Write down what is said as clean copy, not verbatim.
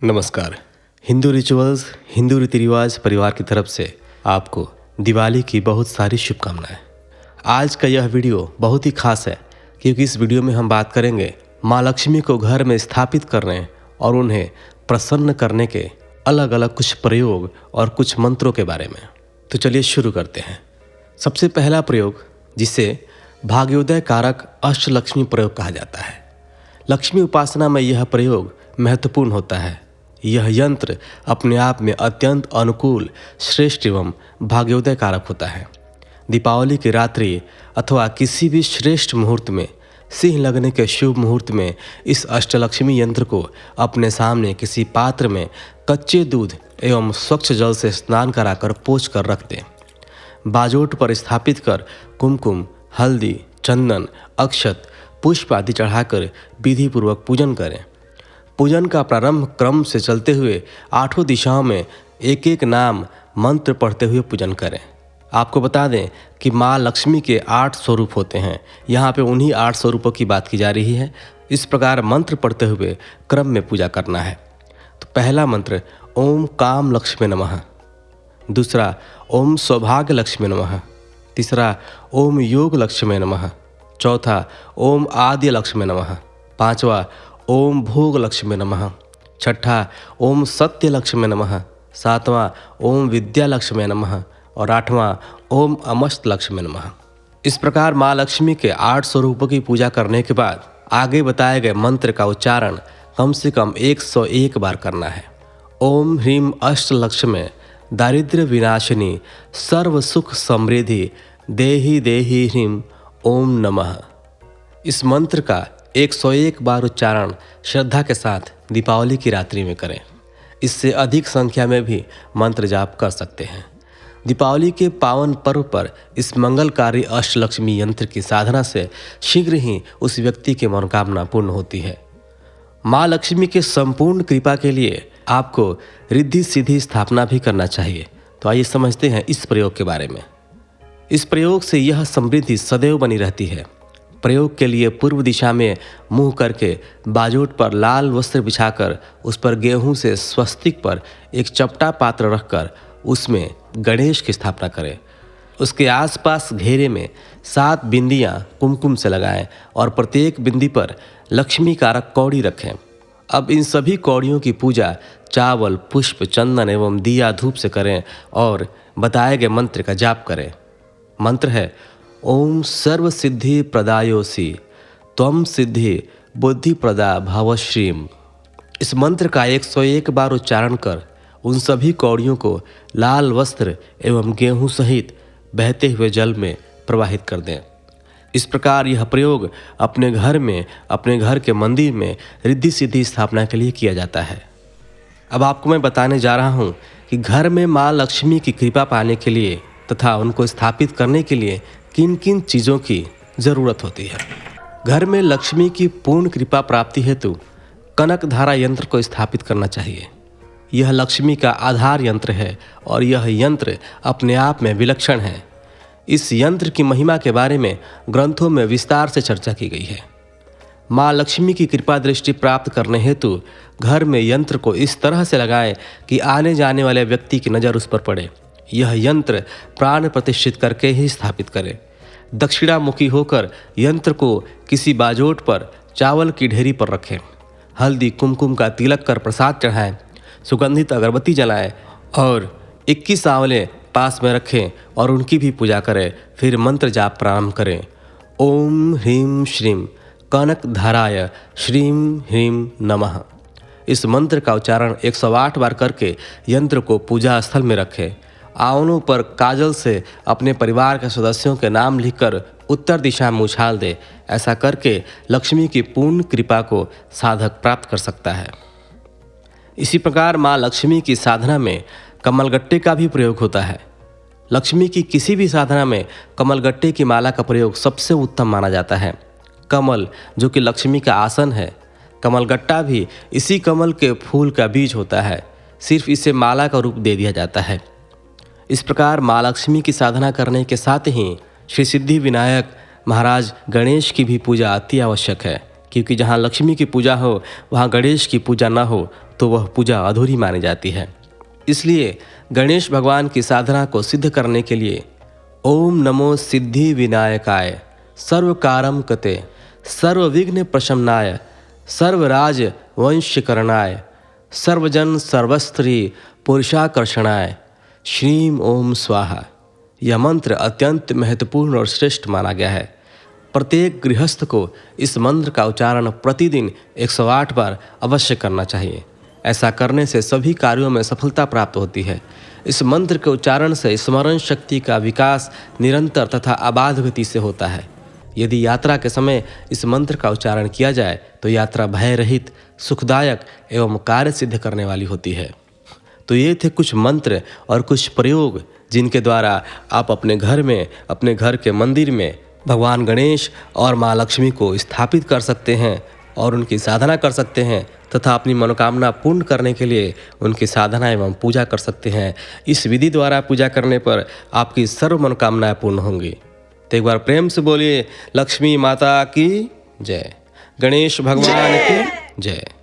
नमस्कार। हिंदू रिचुअल्स, हिंदू रीति रिवाज परिवार की तरफ से आपको दिवाली की बहुत सारी शुभकामनाएं। आज का यह वीडियो बहुत ही खास है क्योंकि इस वीडियो में हम बात करेंगे माँ लक्ष्मी को घर में स्थापित करने और उन्हें प्रसन्न करने के अलग अलग कुछ प्रयोग और कुछ मंत्रों के बारे में। तो चलिए शुरू करते हैं। सबसे पहला प्रयोग, जिसे भाग्योदय कारक अष्टलक्ष्मी प्रयोग कहा जाता है। लक्ष्मी उपासना में यह प्रयोग महत्वपूर्ण होता है। यह यंत्र अपने आप में अत्यंत अनुकूल, श्रेष्ठ एवं भाग्योदय कारक होता है। दीपावली की रात्रि अथवा किसी भी श्रेष्ठ मुहूर्त में, सिंह लगने के शुभ मुहूर्त में इस अष्टलक्ष्मी यंत्र को अपने सामने किसी पात्र में कच्चे दूध एवं स्वच्छ जल से स्नान कराकर पोंछ कर रख दें। बाजोट पर स्थापित कर कुमकुम, हल्दी, चंदन, अक्षत, पुष्प आदि चढ़ाकर विधिपूर्वक पूजन करें। पूजन का प्रारंभ क्रम से चलते हुए आठों दिशाओं में एक एक नाम मंत्र पढ़ते हुए पूजन करें। आपको बता दें कि माँ लक्ष्मी के 8 स्वरूप होते हैं। यहाँ पे उन्हीं 8 स्वरूपों की बात की जा रही है। इस प्रकार मंत्र पढ़ते हुए क्रम में पूजा करना है। तो पहला मंत्र ओम काम लक्ष्मी नमः, दूसरा ओम सौभाग्य लक्ष्मी नमः, तीसरा ओम योग लक्ष्मी नमः, चौथा ओम आद्य लक्ष्मी नमः, पांचवा ओम भोग लक्ष्मी नमः, छठा ओम सत्य लक्ष्मी नमः, सातवां ओम विद्या लक्ष्मी नमः और आठवां ओम अमस्त लक्ष्मी नमः। इस प्रकार माँ लक्ष्मी के 8 स्वरूपों की पूजा करने के बाद आगे बताए गए मंत्र का उच्चारण कम से कम 101 बार करना है। ओम ह्रीम अष्टलक्ष्मी दारिद्र्य विनाशिनी सर्व सुख समृद्धि देहि देहि ह्रीम ओम नमः। इस मंत्र का 101 बार उच्चारण श्रद्धा के साथ दीपावली की रात्रि में करें। इससे अधिक संख्या में भी मंत्र जाप कर सकते हैं। दीपावली के पावन पर्व पर इस मंगलकारी अष्टलक्ष्मी यंत्र की साधना से शीघ्र ही उस व्यक्ति की मनोकामना पूर्ण होती है। माँ लक्ष्मी के संपूर्ण कृपा के लिए आपको रिद्धि सिद्धि स्थापना भी करना चाहिए। तो आइए समझते हैं इस प्रयोग के बारे में। इस प्रयोग से यह समृद्धि सदैव बनी रहती है। प्रयोग के लिए पूर्व दिशा में मुंह करके बाजोट पर लाल वस्त्र बिछाकर उस पर गेहूं से स्वस्तिक पर एक चपटा पात्र रखकर उसमें गणेश की स्थापना करें। उसके आसपास घेरे में 7 बिंदियां कुमकुम से लगाएं और प्रत्येक बिंदी पर लक्ष्मी कारक कौड़ी रखें। अब इन सभी कौड़ियों की पूजा चावल, पुष्प, चंदन एवं दिया धूप से करें और बताए गए मंत्र का जाप करें। मंत्र है ओम सर्व सिद्धि प्रदायोसी त्वम सिद्धि बुद्धि प्रदा भवश्रीम। इस मंत्र का 101 बार उच्चारण कर उन सभी कौड़ियों को लाल वस्त्र एवं गेहूं सहित बहते हुए जल में प्रवाहित कर दें। इस प्रकार यह प्रयोग अपने घर में, अपने घर के मंदिर में रिद्धि सिद्धि स्थापना के लिए किया जाता है। अब आपको मैं बताने जा रहा हूँ कि घर में माँ लक्ष्मी की कृपा पाने के लिए तथा उनको स्थापित करने के लिए किन किन चीज़ों की ज़रूरत होती है। घर में लक्ष्मी की पूर्ण कृपा प्राप्ति हेतु कनक धारा यंत्र को स्थापित करना चाहिए। यह लक्ष्मी का आधार यंत्र है और यह यंत्र अपने आप में विलक्षण है। इस यंत्र की महिमा के बारे में ग्रंथों में विस्तार से चर्चा की गई है। माँ लक्ष्मी की कृपा दृष्टि प्राप्त करने हेतु घर में यंत्र को इस तरह से लगाएं कि आने जाने वाले व्यक्ति की नज़र उस पर पड़े। यह यंत्र प्राण प्रतिष्ठित करके ही स्थापित करें। दक्षिणामुखी होकर यंत्र को किसी बाजोट पर चावल की ढेरी पर रखें। हल्दी कुमकुम का तिलक कर प्रसाद चढ़ाएं, सुगंधित अगरबत्ती जलाएं और 21 आंवले पास में रखें और उनकी भी पूजा करें। फिर मंत्र जाप प्रारंभ करें। ओम ह्रीम श्रीम कनक धाराय श्रीम ह्रीम नमः। इस मंत्र का उच्चारण 108 बार करके यंत्र को पूजा स्थल में रखें। आंवलों पर काजल से अपने परिवार के सदस्यों के नाम लिखकर उत्तर दिशा में उछाल दे। ऐसा करके लक्ष्मी की पूर्ण कृपा को साधक प्राप्त कर सकता है। इसी प्रकार माँ लक्ष्मी की साधना में कमलगट्टे का भी प्रयोग होता है। लक्ष्मी की किसी भी साधना में कमलगट्टे की माला का प्रयोग सबसे उत्तम माना जाता है। कमल जो कि लक्ष्मी का आसन है, कमलगट्टा भी इसी कमल के फूल का बीज होता है। सिर्फ इसे माला का रूप दे दिया जाता है। इस प्रकार माँ लक्ष्मी की साधना करने के साथ ही श्री सिद्धि विनायक महाराज गणेश की भी पूजा अति आवश्यक है, क्योंकि जहाँ लक्ष्मी की पूजा हो वहाँ गणेश की पूजा न हो तो वह पूजा अधूरी मानी जाती है। इसलिए गणेश भगवान की साधना को सिद्ध करने के लिए ओम नमो सिद्धि विनायकाय सर्वकारम कते सर्वविघ्न प्रशमनाय सर्वराज वंशकरणाय सर्वजन सर्वस्त्री पुरुषाकर्षणाय श्रीम ओम स्वाहा। यह मंत्र अत्यंत महत्वपूर्ण और श्रेष्ठ माना गया है। प्रत्येक गृहस्थ को इस मंत्र का उच्चारण प्रतिदिन 108 बार अवश्य करना चाहिए। ऐसा करने से सभी कार्यों में सफलता प्राप्त होती है। इस मंत्र के उच्चारण से स्मरण शक्ति का विकास निरंतर तथा अबाध गति से होता है। यदि यात्रा के समय इस मंत्र का उच्चारण किया जाए तो यात्रा भय रहित, सुखदायक एवं कार्य सिद्ध करने वाली होती है। तो ये थे कुछ मंत्र और कुछ प्रयोग जिनके द्वारा आप अपने घर में, अपने घर के मंदिर में भगवान गणेश और माँ लक्ष्मी को स्थापित कर सकते हैं और उनकी साधना कर सकते हैं तथा अपनी मनोकामना पूर्ण करने के लिए उनकी साधना एवं पूजा कर सकते हैं। इस विधि द्वारा पूजा करने पर आपकी सर्व मनोकामनाएं पूर्ण होंगी। तो एक बार प्रेम से बोलिए लक्ष्मी माता की जय, गणेश भगवान की जय।